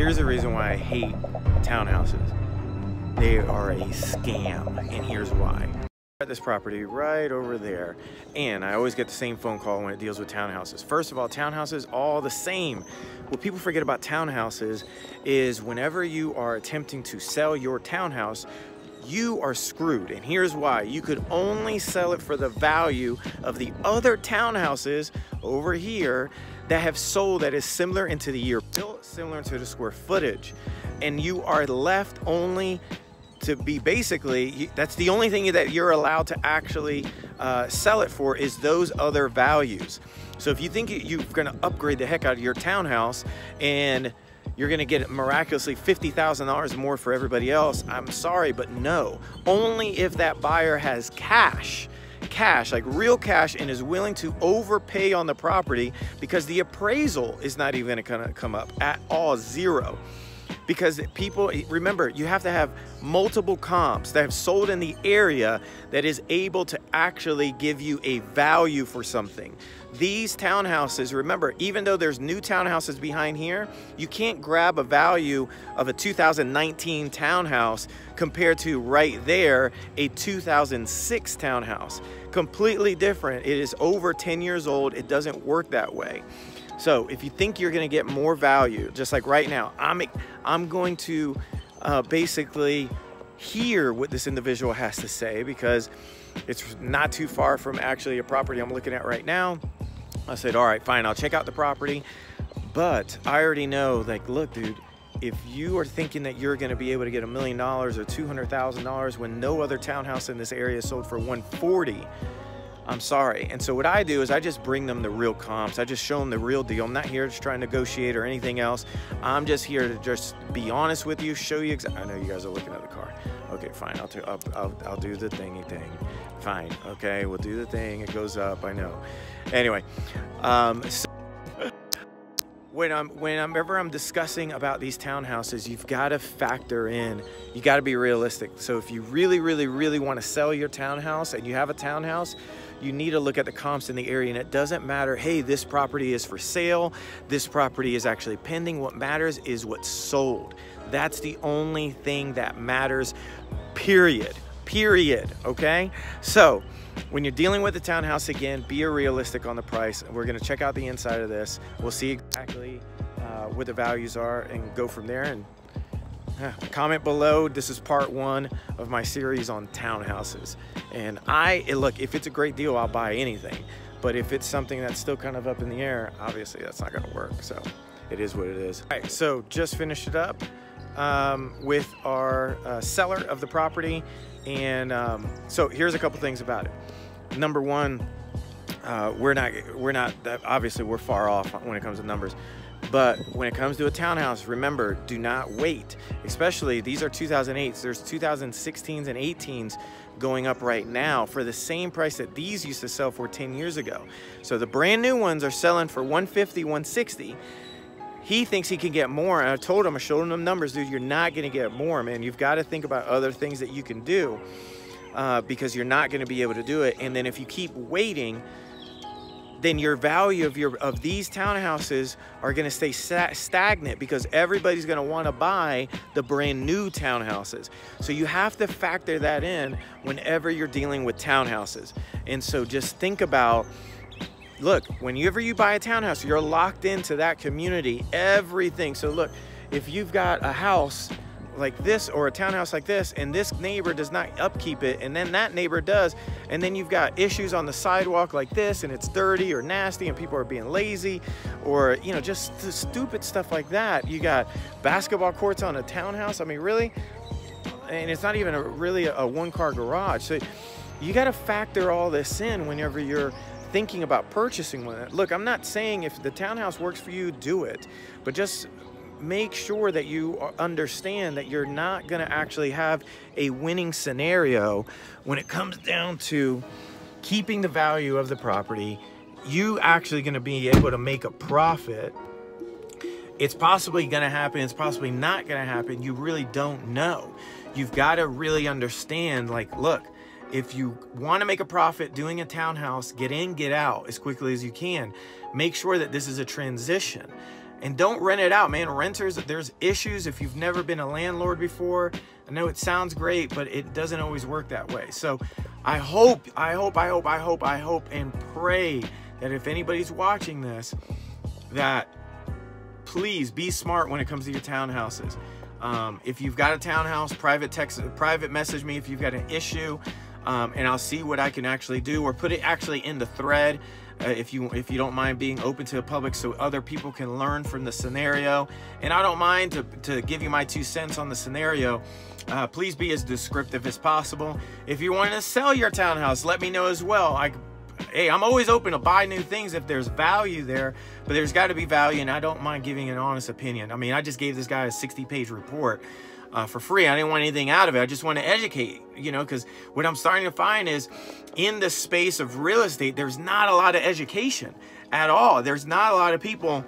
here's the reason why I hate townhouses. They are a scam, and here's why. At this property right over there, and I always get the same phone call when it deals with townhouses. First of all, townhouses all the same. What people forget about townhouses is whenever you are attempting to sell your townhouse, you are screwed, and here's why. You could only sell it for the value of the other townhouses over here that have sold that is similar into the year built, similar into the square footage, and you are left only to be basically, that's the only thing that you're allowed to actually sell it for, is those other values. So if you think you're gonna upgrade the heck out of your townhouse and you're gonna get miraculously $50,000 more for everybody else, I'm sorry, but no. Only if that buyer has cash, like real cash, and is willing to overpay on the property, because the appraisal is not even gonna come up at all, zero. Because people, remember, you have to have multiple comps that have sold in the area that is able to actually give you a value for something. These townhouses, remember, even though there's new townhouses behind here, you can't grab a value of a 2019 townhouse compared to right there a 2006 townhouse. Completely different. It is over 10 years old. It doesn't work that way. So if you think you're gonna get more value, just like right now, I'm going to basically hear what this individual has to say, because it's not too far from actually a property I'm looking at right now. I said, all right, fine, I'll check out the property, but I already know, like, look, dude, if you are thinking that you're gonna be able to get $1 million or $200,000 when no other townhouse in this area sold for $140,000, I'm sorry. And so what I do is I just bring them the real comps. I just show them the real deal. I'm not here just trying to negotiate or anything else. I'm just here to just be honest with you, show you exactly. I know you guys are looking at the car. Okay, fine. I'll do the thingy thing. Fine. Okay, we'll do the thing. It goes up. I know. Anyway, so whenever I'm discussing about these townhouses, you've got to factor in, you got to be realistic. So if you really want to sell your townhouse and you have a townhouse, you need to look at the comps in the area, and it doesn't matter, hey, this property is for sale, this property is actually pending. What matters is what's sold. That's the only thing that matters, period, okay? So when you're dealing with the townhouse, again, be realistic on the price. We're gonna check out the inside of this. We'll see exactly what the values are and go from there. And comment below. This is part 1 of my series on townhouses. And look, if it's a great deal, I'll buy anything. But if it's something that's still kind of up in the air, obviously that's not gonna work. So it is what it is. All right, so just finished it up with our seller of the property. And so here's a couple things about it. Number one, we're not obviously we're far off when it comes to numbers. But when it comes to a townhouse, remember, do not wait. Especially, these are 2008s. There's 2016s and 18s going up right now for the same price that these used to sell for 10 years ago. So the brand new ones are selling for $150, $160. He thinks he can get more, and I told him, I showed him the numbers, dude, you're not gonna get more, man. You've got to think about other things that you can do because you're not gonna be able to do it. And then if you keep waiting, then your value of these townhouses are gonna stay stagnant, because everybody's gonna wanna buy the brand new townhouses. So you have to factor that in whenever you're dealing with townhouses. And so just think about, look, whenever you buy a townhouse, you're locked into that community, everything. So look, if you've got a house like this or a townhouse like this, and this neighbor does not upkeep it, and then that neighbor does, and then you've got issues on the sidewalk like this, and it's dirty or nasty, and people are being lazy, or, you know, just stupid stuff like that. You got basketball courts on a townhouse. I mean, really? And it's not even really a one-car garage. So you got to factor all this in whenever you're thinking about purchasing one. Look, I'm not saying if the townhouse works for you, do it, but just make sure that you understand that you're not going to actually have a winning scenario when it comes down to keeping the value of the property. You actually going to be able to make a profit. It's possibly going to happen, it's possibly not going to happen. You really don't know. You've got to really understand, like, look, if you want to make a profit doing a townhouse, get in, get out as quickly as you can. Make sure that this is a transition. And don't rent it out, man. Renters, there's issues if you've never been a landlord before. I know it sounds great, but it doesn't always work that way. So I hope and pray that if anybody's watching this, that please be smart when it comes to your townhouses. If you've got a townhouse, private message me if you've got an issue, and I'll see what I can actually do, or put it actually in the thread. If you don't mind being open to the public so other people can learn from the scenario. And I don't mind to give you my 2 cents on the scenario. Please be as descriptive as possible. If you want to sell your townhouse, let me know as well. Hey, I'm always open to buy new things if there's value there, but there's got to be value, and I don't mind giving an honest opinion. I mean, I just gave this guy a 60-page report for free. I didn't want anything out of it. I just want to educate, you know, because what I'm starting to find is in the space of real estate, there's not a lot of education at all. There's not a lot of people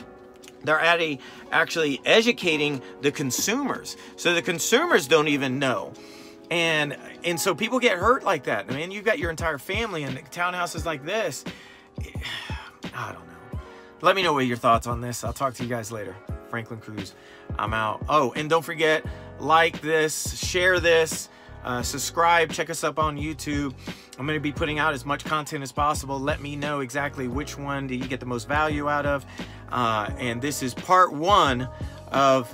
that are actually educating the consumers. So the consumers don't even know. And so people get hurt like that. I mean, you've got your entire family in townhouses like this. I don't know. Let me know what your thoughts on this. I'll talk to you guys later. Franklin Cruz, I'm out. Oh, and don't forget, like this, share this, subscribe, check us up on YouTube. I'm going to be putting out as much content as possible. Let me know exactly which one do you get the most value out of. And this is part 1 of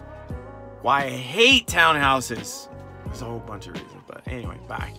why I hate townhouses. There's a whole bunch of reasons, but anyway, bye.